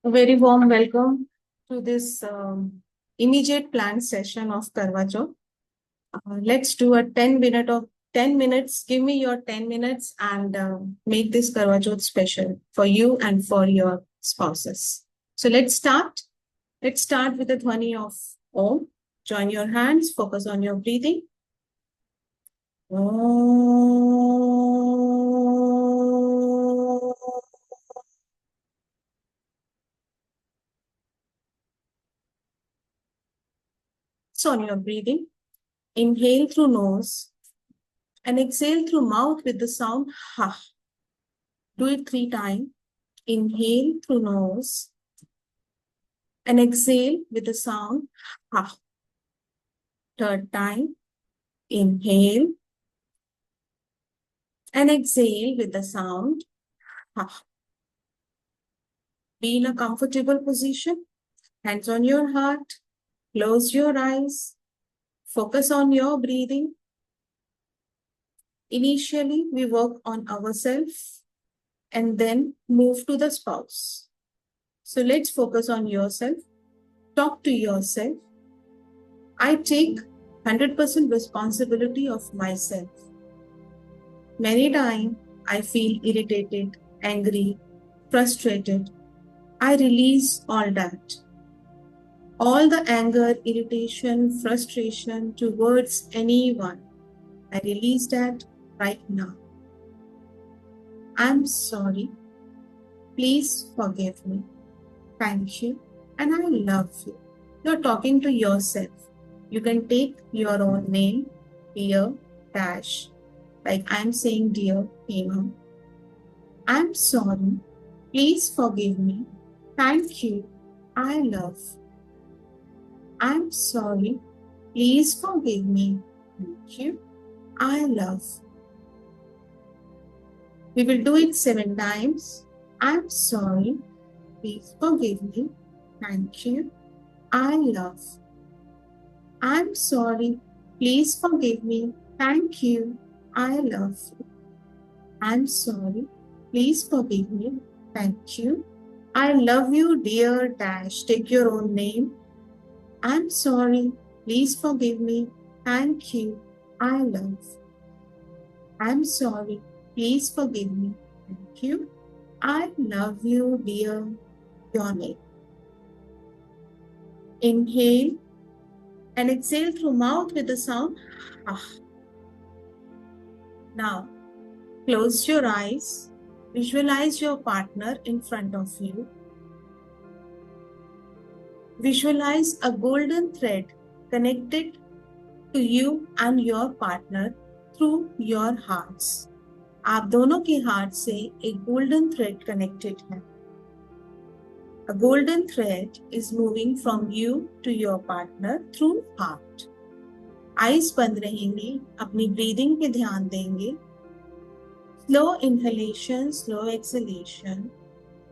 A very warm welcome to this immediate planned session of Karwa Chauth. Let's do a 10 minutes. Give me your 10 minutes and make this Karwa Chauth special for you and for your spouses. So let's start. Let's start with the dhwani of Om. Join your hands, focus on your breathing. So on your breathing, inhale through nose and exhale through mouth with the sound ha. Do it 3 times. Inhale through nose and exhale with the sound ha. Third time. Inhale and exhale with the sound ha. Be in a comfortable position. Hands on your heart. Close your eyes. Focus on your breathing. Initially, we work on ourselves and then move to the spouse. So let's focus on yourself. Talk to yourself. I take 100% responsibility of myself. Many times I feel irritated, angry, frustrated. I release all that. All the anger, irritation, frustration towards anyone. I release that right now. I'm sorry. Please forgive me. Thank you. And I love you. You're talking to yourself. You can take your own name, dear, dash. Like I'm saying, dear Hema. I'm sorry. Please forgive me. Thank you. I love. I'm sorry. Please forgive me. Thank you. I love. We will do it 7 times. I'm sorry. Please forgive me. Thank you. I love. I'm sorry. Please forgive me. Thank you. I love you. I'm sorry. Please forgive me. Thank you. I love you, dear dash. Take your own name. I'm sorry. Please forgive me. Thank you. I love. I'm sorry. Please forgive me. Thank you. I love you, dear, your name. Inhale and exhale through mouth with the sound ah. Now, close your eyes. Visualize your partner in front of you. Visualize a golden thread connected to you and your partner through your hearts. आप दोनों के heart से एक golden thread connected है. A golden thread is moving from you to your partner through heart. Eyes बंद रहेंगे, अपनी breathing पे ध्यान देंगे. Slow inhalation, slow exhalation.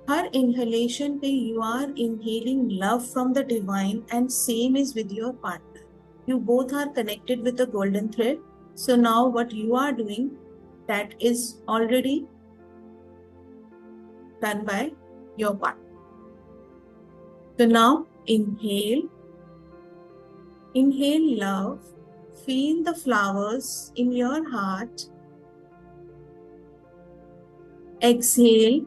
हर इनहेलेशन पे you are inhaling love from the divine and same is with your partner. You both are connected with the golden thread. So now what you are doing, that is already done by your partner. So now inhale. Inhale love. Feel the flowers in your heart. Exhale.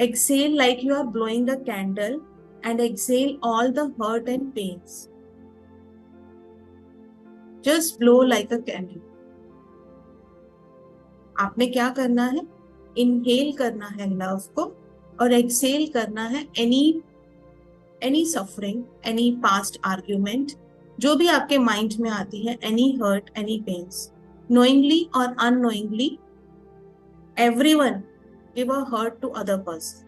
Exhale like you are blowing a candle and exhale all the hurt and pains. Just blow like a candle. आपने क्या करना है? Inhale करना है love को और excel करना है any suffering, any past argument, जो भी आपके माइंड में आती है, any hurt, any pains, knowingly और unknowingly. Everyone give a hurt to other person.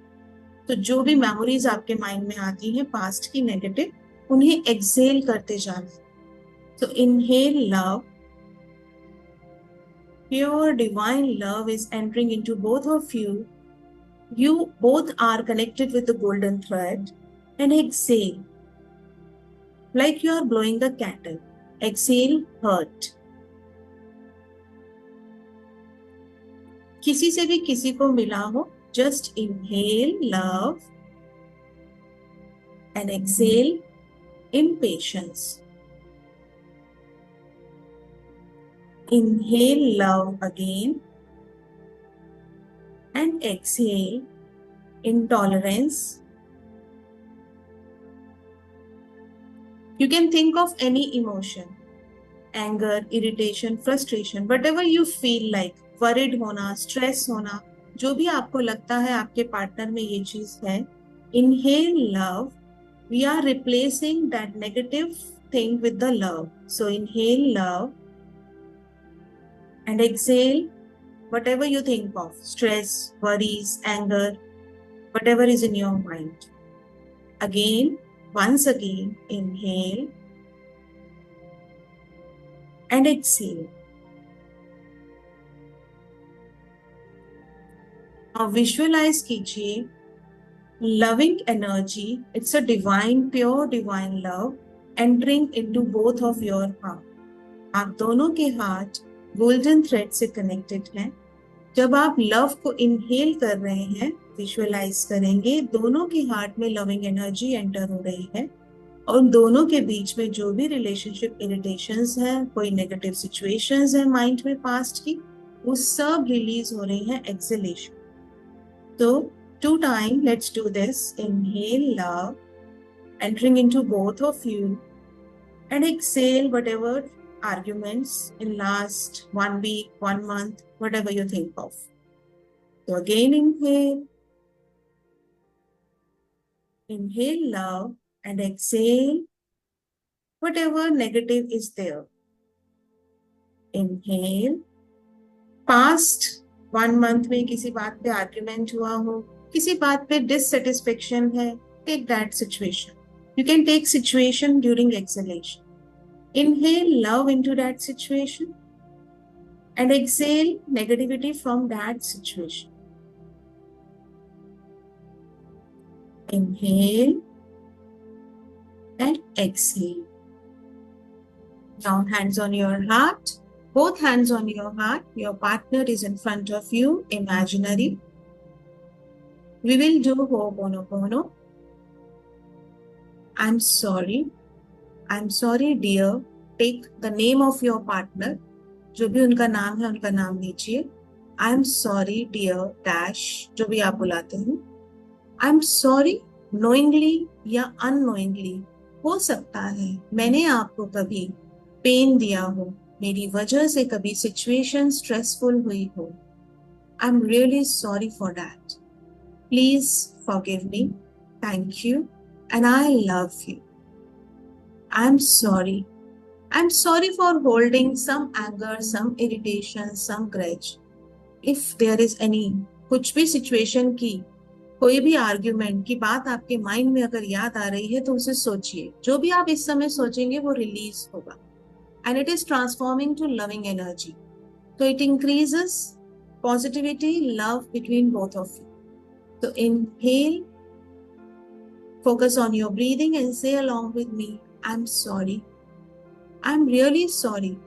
तो जो भी मेमोरीज आपके माइंड में आती हैं पास्ट की नेगेटिव, उन्हें एक्सेल करते जाना. So inhale love. Pure divine love is entering into both of you. You both are connected with the golden thread. And exhale. Like you are blowing a candle. Exhale hurt. किसी से भी किसी को मिला हो, just inhale love and exhale impatience. Inhale love again and exhale intolerance. You can think of any emotion, anger, irritation, frustration, whatever you feel like, worried होना, stress होना, जो भी आपको लगता है आपके पार्टनर में ये चीज है, inhale love. We are replacing that negative thing with the love. So inhale love and exhale whatever you think of, stress, worries, anger, whatever is in your mind. Again, once again, inhale and exhale. Now visualize कीजिए loving energy. It's a divine, pure divine love entering into both of your heart. आप दोनों के heart golden thread से connected हैं. जब आप love को inhale कर रहे हैं, विजुअलाइज करेंगे दोनों के हार्ट में लविंग एनर्जी एंटर हो रही है और दोनों के बीच में जो भी रिलेशनशिप इरिटेशंस है, कोई नेगेटिव सिचुएशंस है माइंड में पास्ट की, वो सब रिलीज हो रही है एक्सलेशन. तो 2 times, let's do this. Inhale love, entering into both of you, and exhale whatever arguments in last 1 week, 1 month, whatever you think of. So again inhale love and exhale whatever negative is there. Inhale. Past 1 month में किसी बात पे argument हुआ हो, किसी बात पे dissatisfaction है, take that situation. You can take situation during exhalation. Inhale love into that situation and exhale negativity from that situation. Inhale and exhale. Now hands on your heart. Both hands on your heart. Your partner is in front of you, imaginary. We will do Ho'oponopono. I'm sorry. I'm sorry, dear. Take the name of your partner. जो भी उनका नाम है, उनका नाम लीजिए. I'm sorry, dear dash, जो भी आप बुलाते हैं. I'm sorry, knowingly या unknowingly. हो सकता है मैंने आपको कभी पेन दिया हो, मेरी वजह से कभी सिचुएशन स्ट्रेसफुल हुई हो. I'm really sorry for that. Please forgive me. Thank you. And I love you. I'm sorry. I'm sorry for holding some anger, some irritation, some grudge. If there is any, कुछ भी situation की, कोई भी argument की बात आपके mind में अगर याद आ रही है तो उसे सोचिए. जो भी आप इस समय सोचेंगे वो रिलीज होगा. And it is transforming to loving energy. So it increases positivity, love between both of you. So inhale, focus on your breathing and say along with me, I'm sorry. I'm really sorry.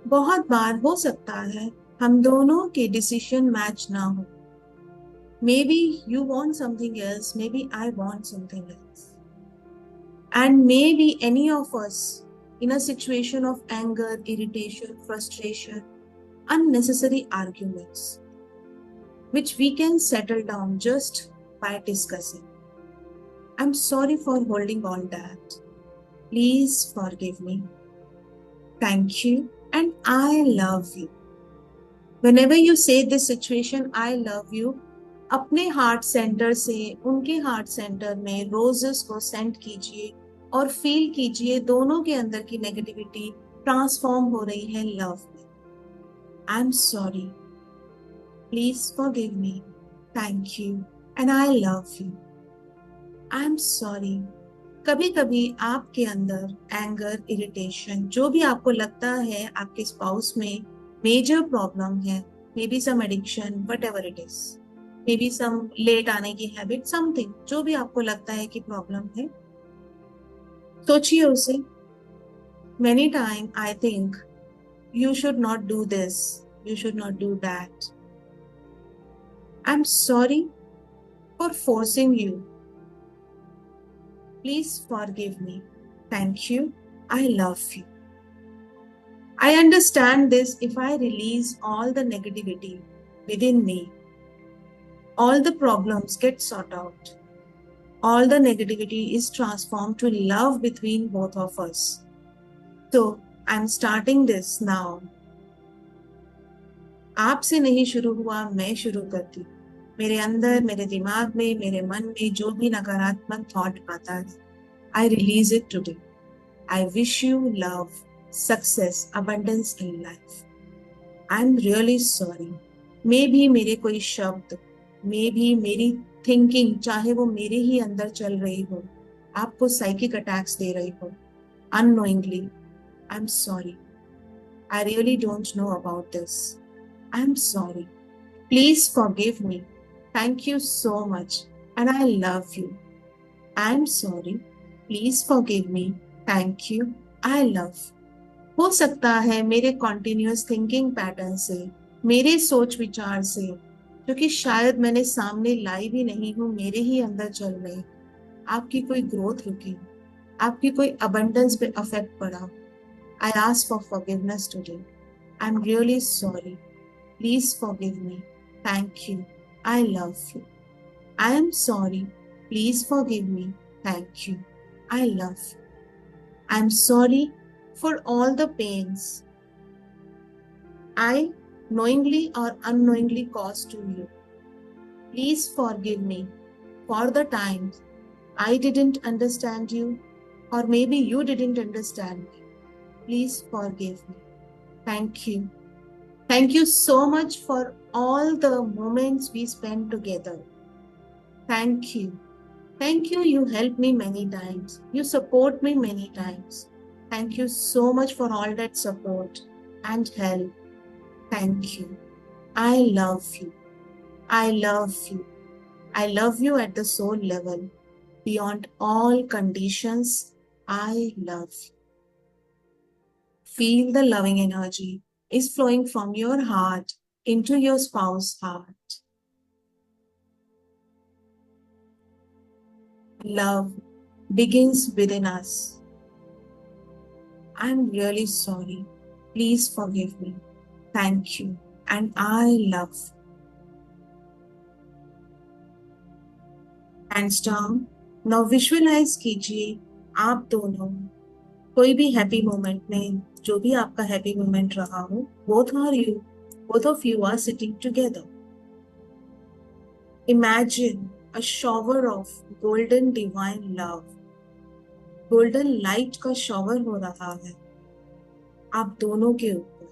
बहुत बार हो सकता है हम दोनों के decision match ना हो. Maybe you want something else, maybe I want something else. And maybe any of us in a situation of anger, irritation, frustration, unnecessary arguments, which we can settle down just by discussing. I'm sorry for holding on that. Please forgive me. Thank you and I love you. Whenever you say this situation, I love you, अपने heart centre से उनके heart centre में roses को send कीजिए और feel कीजिए दोनों के अंदर की नेगेटिविटी ट्रांसफॉर्म हो रही है लव में. I am sorry, please forgive me, thank you and I love you. I am sorry. कभी कभी आपके अंदर एंगर, इरिटेशन, जो भी आपको लगता है आपके स्पाउस में मेजर प्रॉब्लम है, maybe some addiction, whatever it is, maybe some late आने की हैबिट, समथिंग, जो भी आपको लगता है कि प्रॉब्लम है, सोचिए उसे. Many time I think you should not do this, you should not do that. I am sorry for forcing you. Please forgive me. Thank you. I love you. I understand this if I release all the negativity within me, all the problems get sorted out. All the negativity is transformed to love between both of us. So, I'm starting this now. आपसे नहीं शुरू हुआ, मैं शुरू करती हूँ. मेरे अंदर, मेरे दिमाग में, मेरे मन में जो भी नकारात्मक थॉट आता है, I release it today. I wish you love, success, abundance in life. I'm really sorry. मे भी मेरे कोई शब्द, मे भी मेरी थिंकिंग, चाहे वो मेरे ही अंदर चल रही हो, आपको साइकिक अटैक्स दे रही हो, unknowingly. I'm sorry. I really don't know about this. I'm sorry. Please forgive me. Thank you so much. And I love you. I'm sorry. Please forgive me. Thank you. I love you. हो सकता है मेरे continuous thinking pattern से, मेरे सोच विचार से, जो कि शायद मैंने सामने लाई भी नहीं हूं, मेरे ही अंदर चल रहे, आपकी कोई ग्रोथ रुकी, आपकी कोई अबंडेंस पे अफेक्ट पड़ा. I ask for forgiveness today. I am really sorry. Please forgive me. Thank you. I love you. I am sorry. Please forgive me. Thank you. I love you. I am sorry for all the pains I knowingly or unknowingly caused to you. Please forgive me for the times I didn't understand you, or maybe you didn't understand me. Please forgive me. Thank you. Thank you so much for all the moments we spent together. Thank you. Thank you. You helped me many times. You support me many times. Thank you so much for all that support and help. Thank you. I love you. I love you. I love you at the soul level. Beyond all conditions, I love you. Feel the loving energy is flowing from your heart into your spouse's heart. Love begins within us. I'm really sorry. Please forgive me. Thank you. And I love you. Hands down. Now visualize कीजिए आप दोनों कोई भी happy moment में, जो भी आपका happy moment रहा हो, both of you are sitting together. Imagine a shower of golden divine love. Golden light का शॉवर हो रहा है आप दोनों के ऊपर.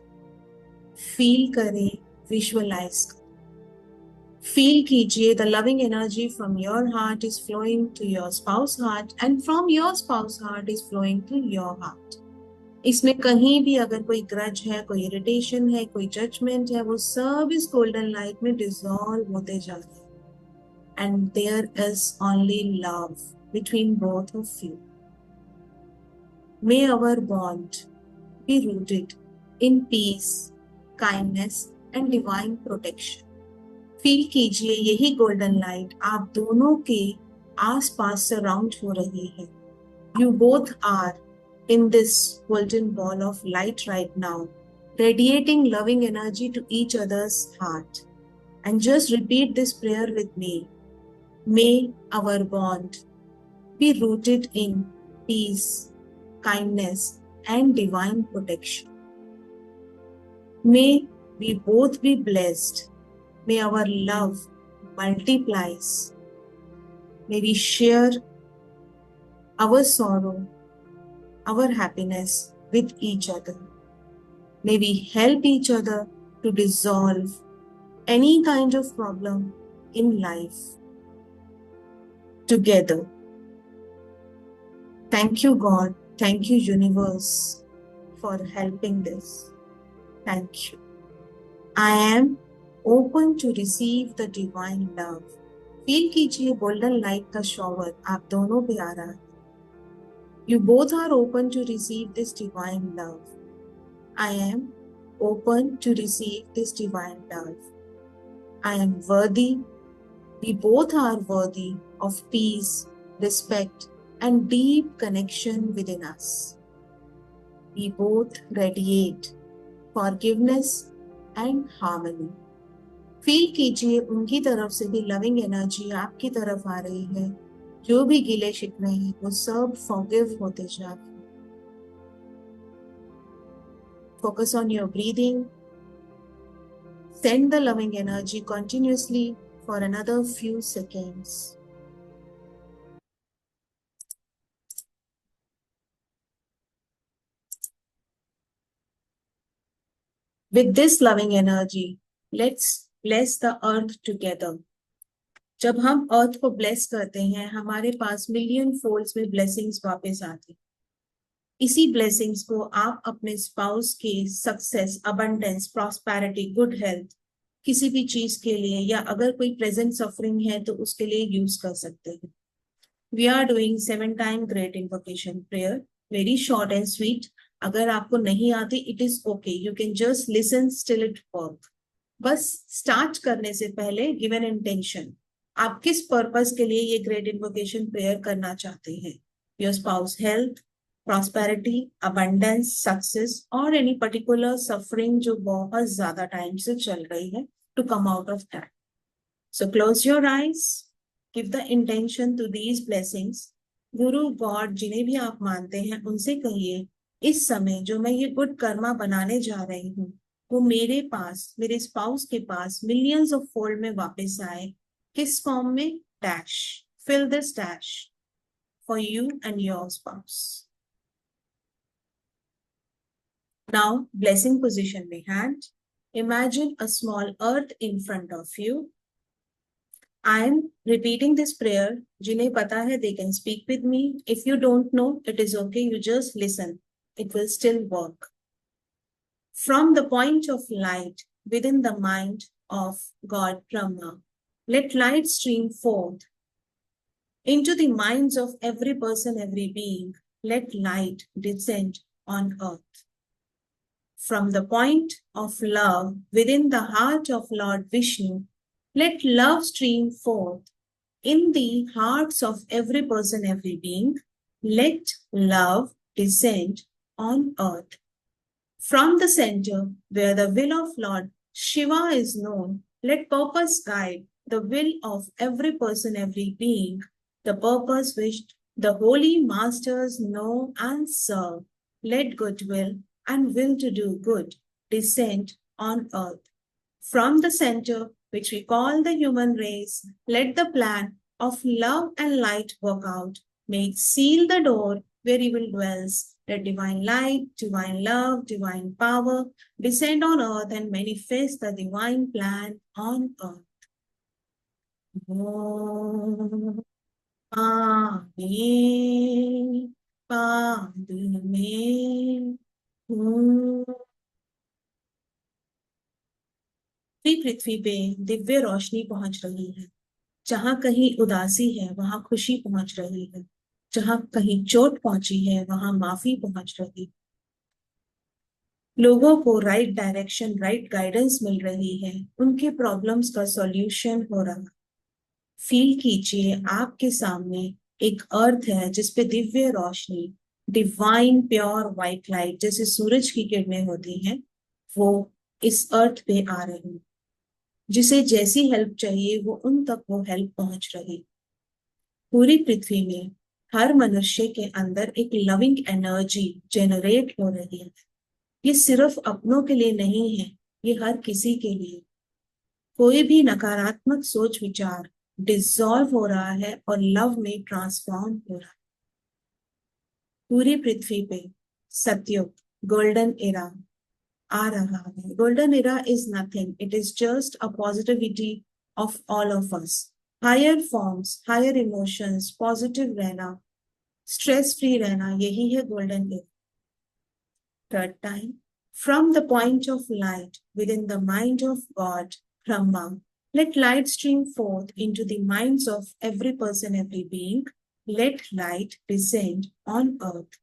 फील करें, विजुअलाइज करें. फील कीजिए the loving energy from your heart is flowing to your spouse heart and from your spouse heart is flowing to your heart. इसमें कहीं भी अगर कोई ग्रज है, कोई इरिटेशन है, कोई जजमेंट है, वो सब इस गोल्डन लाइट में डिसॉल्व होते जा रहे हैं. And there is only love between both of you. May our bond be rooted in peace, kindness and divine protection. Feel कीजिए यही गोल्डन लाइट आप दोनों के आसपास सराउंड हो रही है. You both are in this golden ball of light right now, radiating loving energy to each other's heart. And just repeat this prayer with me. May our bond be rooted in peace, kindness and divine protection. May we both be blessed. May our love multiplies. May we share our sorrow, our happiness with each other. May we help each other to dissolve any kind of problem in life together. Thank you, God. Thank you, universe, for helping this. Thank you. I am open to receive the divine love. Feel कीजिए golden light का shower आप दोनों पे आ रहा है. You both are open to receive this divine love. I am open to receive this divine love. I am worthy. We both are worthy of peace, respect, and deep connection within us. We both radiate forgiveness and harmony. Feel कीजिए उनकी तरफ से भी loving energy आपकी तरफ आ रही है. जो भी गिले शिकवे हैं वो सब फॉरगिव होते जा रहे हैं. Focus on your breathing. Send the loving energy continuously for another few seconds. With this loving energy, let's bless the earth together. जब हम अर्थ को ब्लेस करते हैं हमारे पास मिलियन फोल्ड्स में ब्लेसिंग्स वापस आती हैं. इसी ब्लेसिंग्स को आप अपने स्पाउस के success, abundance, prosperity, good health, किसी भी चीज के लिए या अगर कोई प्रेजेंट सफरिंग है तो उसके लिए यूज कर सकते हैं. We are doing 7 time great invocation prayer, very short and sweet. अगर आपको नहीं आती it is okay, you can just listen still it work. बस स्टार्ट करने से पहले गिव एन इंटेंशन. आप किस पर्पस के लिए ये ग्रेट इन्वोकेशन प्रेयर करना चाहते हैं? Your spouse health, prosperity, abundance, success और एनी पर्टिकुलर सफरिंग जो बहुत ज्यादा टाइम से चल रही है, to come out of that. So close your eyes, give the intention to these blessings. Guru, god, जिन्हें भी आप मानते हैं उनसे कहिए इस समय जो मैं ये गुड कर्मा बनाने जा रही हूँ वो मेरे पास, मेरे स्पाउस के पास मिलियंस ऑफ फोल्ड में वापस आए. किस फॉर्म में? Dash. Fill this dash for you and your spouse. Now, blessing position में hand. Imagine a small earth in front of you. I am repeating this prayer. जिन्हें पता है they can speak with me. If you don't know, it is okay. You just listen. It will still work. From the point of light within the mind of God Brahma, let light stream forth into the minds of every person, every being. Let light descend on earth. From the point of love within the heart of Lord Vishnu, let love stream forth in the hearts of every person, every being. Let love descend on earth. From the center, where the will of Lord Shiva is known, let purpose guide the will of every person, every being, the purpose which the holy masters know and serve. Let goodwill and will to do good descend on earth. From the center, which we call the human race, let the plan of love and light work out. May it seal the door where evil dwells. Let divine light, divine love, divine power descend on earth and manifest the divine plan on earth. Om Amen. Padme Hum. पृथ्वी पे दिव्य रोशनी पहुंच रही है. जहां कहीं उदासी है वहां खुशी पहुंच रही है. जहां कहीं चोट पहुंची है वहां माफी पहुंच रही है. लोगों को राइट डायरेक्शन, राइट गाइडेंस मिल रही है. उनके प्रॉब्लम्स का सॉल्यूशन हो रहा है. फील कीजिए आपके सामने एक अर्थ है जिसपे दिव्य रोशनी, डिवाइन प्योर व्हाइट लाइट जैसे सूरज की किरणें होती हैं, वो इस अर्थ पे आ रही है. जिसे जैसी हेल्प चाहिए वो उन तक वो हेल्प पहुंच रही. पूरी पृथ्वी में हर मनुष्य के अंदर एक लविंग एनर्जी जनरेट हो रही है. ये सिर्फ अपनों के लिए नहीं है, ये हर किसी के लिए. कोई भी नकारात्मक सोच विचार डिसॉल्व हो रहा है और लव में ट्रांसफॉर्म हो रहा है. पूरी पृथ्वी पे सतयुग, गोल्डन एरा आ रहा है. Golden era is nothing, it is just a positivity of all of us. Higher forms, higher emotions, positive रहना, स्ट्रेस फ्री रहना, यही है golden era. Third time. From the point of light within the mind of God Brahma, let light stream forth into the minds of every person, every being. Let light descend on earth.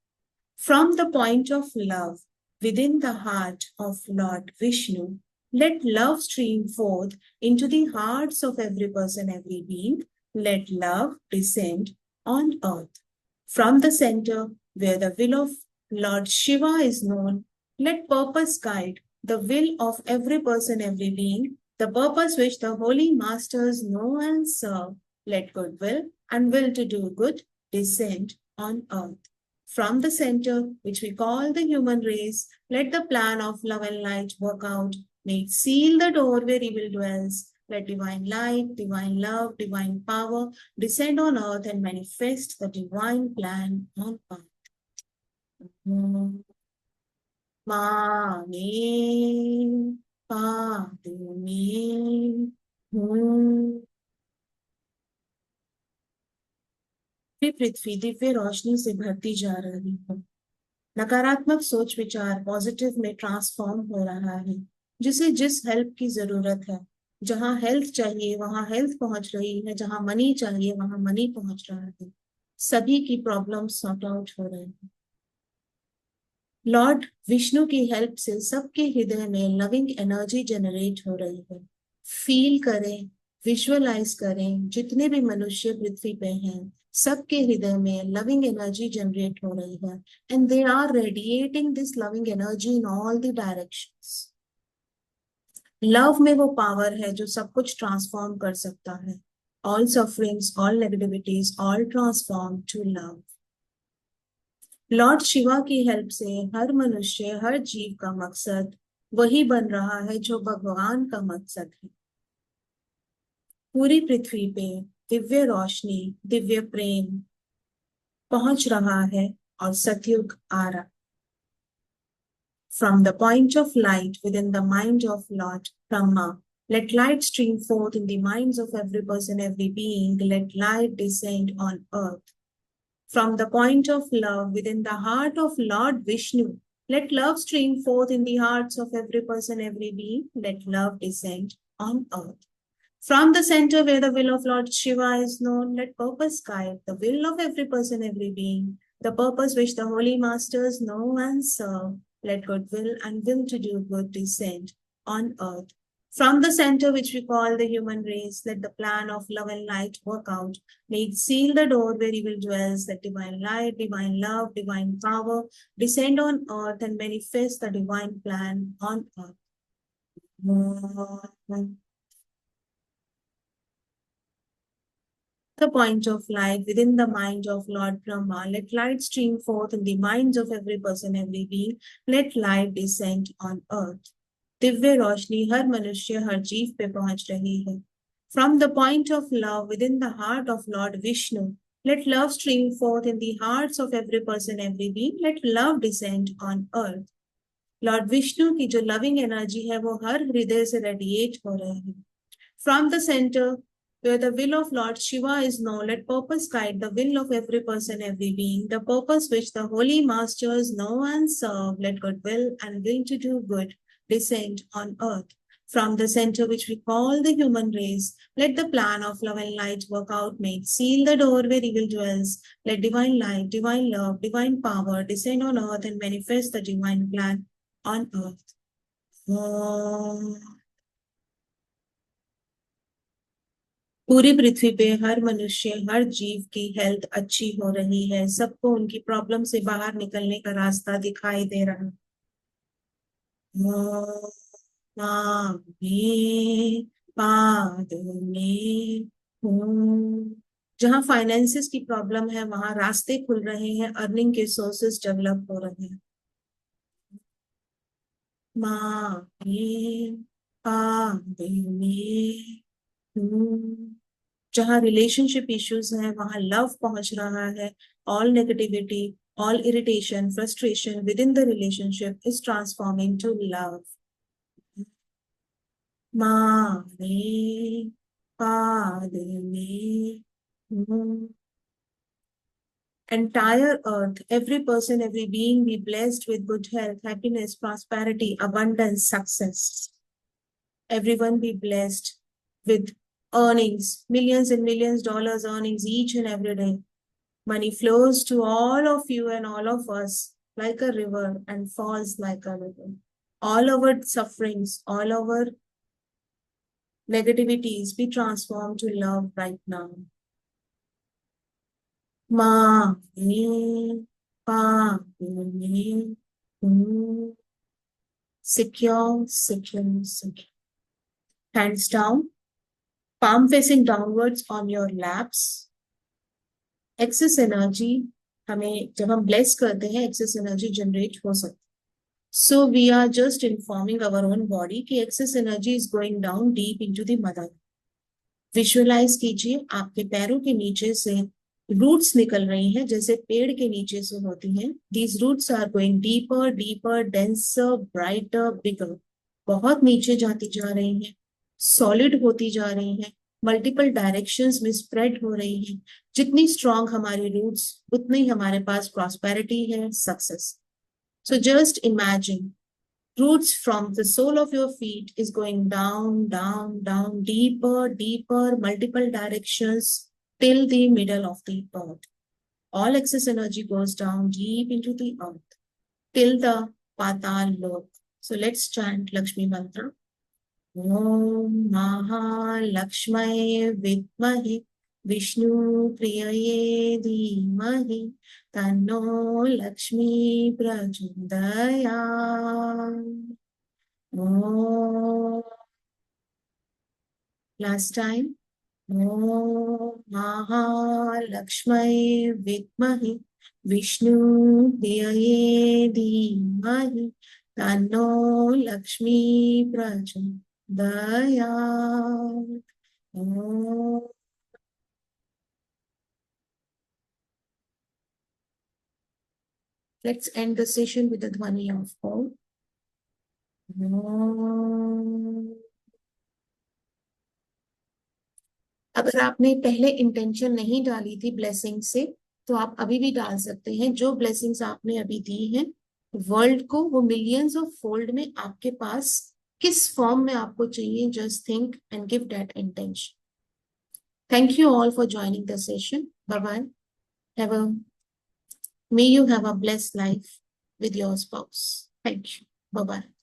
From the point of love within the heart of Lord Vishnu, let love stream forth into the hearts of every person, every being. Let love descend on earth. From the center, where the will of Lord Shiva is known, let purpose guide the will of every person, every being, the purpose which the holy masters know and serve. Let goodwill and will to do good descend on earth. From the center, which we call the human race, let the plan of love and light work out. May it seal the door where evil dwells. Let divine light, divine love, divine power descend on earth and manifest the divine plan on earth. माने पादुने हूँ। पृथ्वी दिव्य रोशनी से भरती जा रही है। नकारात्मक सोच विचार पॉजिटिव में ट्रांसफॉर्म हो रहा है। जिसे जिस हेल्प की जरूरत है, जहां हेल्थ चाहिए वहां हेल्थ पहुंच रही है, जहां मनी चाहिए वहां मनी पहुंच रहा है। सभी की प्रॉब्लम सॉर्ट आउट हो रहे हैं। लॉर्ड विष्णु की हेल्प से सबके हृदय में लविंग एनर्जी जनरेट हो रही है। फील करें, विजुअलाइज करें, जितने भी मनुष्य पृथ्वी पे हैं सबके हृदय में लविंग एनर्जी जनरेट हो रही है and they are radiating this loving energy in all the directions. Love में वो पावर है जो सब कुछ ट्रांसफॉर्म कर सकता है। All sufferings, all negativities, all transform to love. Lord Shiva की हेल्प से हर मनुष्य, हर जीव का मकसद वही बन रहा है जो भगवान का मकसद है। पूरी पृथ्वी पे दिव्य रोशनी, दिव्य प्रेम पहुंच रहा है और सतयुग आ रहा। From the point of light within the mind of Lord Brahma, let light stream forth in the minds of every person, every being. Let light descend on earth. From the point of love within the heart of Lord Vishnu, let love stream forth in the hearts of every person, every being. Let love descend on earth. From the center where the will of Lord Shiva is known, let purpose guide the will of every person, every being, the purpose which the holy masters know and serve. Let goodwill and will to do good descend on earth. From the center which we call the human race, let the plan of love and light work out. May it seal the door where evil dwells. Let divine light, divine love, divine power descend on earth and manifest the divine plan on earth. The point of light within the mind of Lord Brahma, let light stream forth in the minds of every person, every being. Let light descend on earth. Divya रोशनी हर मनुष्य, हर जीव पे पहुंच रही है। From the point of love within the heart of Lord Vishnu, let love stream forth in the hearts of every person, every being. Let love descend on earth. Lord Vishnu की जो loving energy है वो हर हृदय से radiate हो रही है। From the center where the will of Lord Shiva is known, let purpose guide the will of every person, every being, the purpose which the holy masters know and serve. Let goodwill and will to do good descend on earth. From the center which we call the human race, let the plan of love and light work out. May it seal the door where evil dwells. Let divine light, divine love, divine power descend on earth and manifest the divine plan on earth. पूरी पृथ्वी पे हर मनुष्य, हर जीव की health अच्छी हो रही है। सबको उनकी प्रॉब्लम से बाहर निकलने का रास्ता दिखाई दे रहा है। जहाँ फाइनेंसिस की प्रॉब्लम है वहां रास्ते खुल रहे हैं, अर्निंग के सोर्सेस डेवलप हो रहे हैं। जहाँ रिलेशनशिप इश्यूज हैं वहां लव पहुंच रहा है। All negativity, all irritation, frustration within the relationship is transforming to love. माने पादने entire earth, every person, every being be blessed with good health, happiness, prosperity, abundance, success. Everyone be blessed with earnings, millions and millions dollars earnings each and every day. Money flows to all of you and all of us like a river and falls like a river. All our sufferings, all our negativities be transformed to love right now. Ma, me, pa, me, secure, secure, secure. Hands down, palm facing downwards on your laps. Excess energy हमें जब हम bless करते हैं excess energy generate हो सकती है. So we are just informing our own body कि excess energy is going down deep into the mother. Visualise कीजिए आपके पैरों के नीचे से रूट्स निकल रही हैं जैसे पेड़ के नीचे से होती हैं. These roots are going deeper deeper denser brighter bigger. बहुत नीचे जाती जा रही हैं, सॉलिड होती जा रही हैं, मल्टीपल डायरेक्शंस में स्प्रेड हो रही हैं. जितनी स्ट्रांग हमारी रूट्स उतनी हमारे पास प्रॉस्पेरिटी है, success. So just imagine roots from the sole of your feet is going down, down, down, deeper, deeper, multiple directions till the middle of the earth. All excess energy goes down deep into the earth till the Patal Lok. So let's chant Lakshmi Mantra. Om Mahalakshmaye Vidmahe Vishnu Priyaye Dhimahi Tanno Lakshmi Prachodayat. Oh, last time. Om Mahalakshmaye Vidmahi Vishnu Dhiyaye Dhimahi Tanno Lakshmi Prachodayat. Om. Let's end the session with the Dhvani of Om. Om. अगर आपने पहले intention नहीं डाली थी blessing से तो आप अभी भी डाल सकते हैं. जो ब्लेसिंग्स आपने अभी दी हैं वर्ल्ड को वो मिलियंस ऑफ फोल्ड में आपके पास किस फॉर्म में आपको चाहिए, just think and give that intention. Thank you all for joining the session. Bye bye. Have a may you have a blessed life with your spouse. Thank you. Bye bye.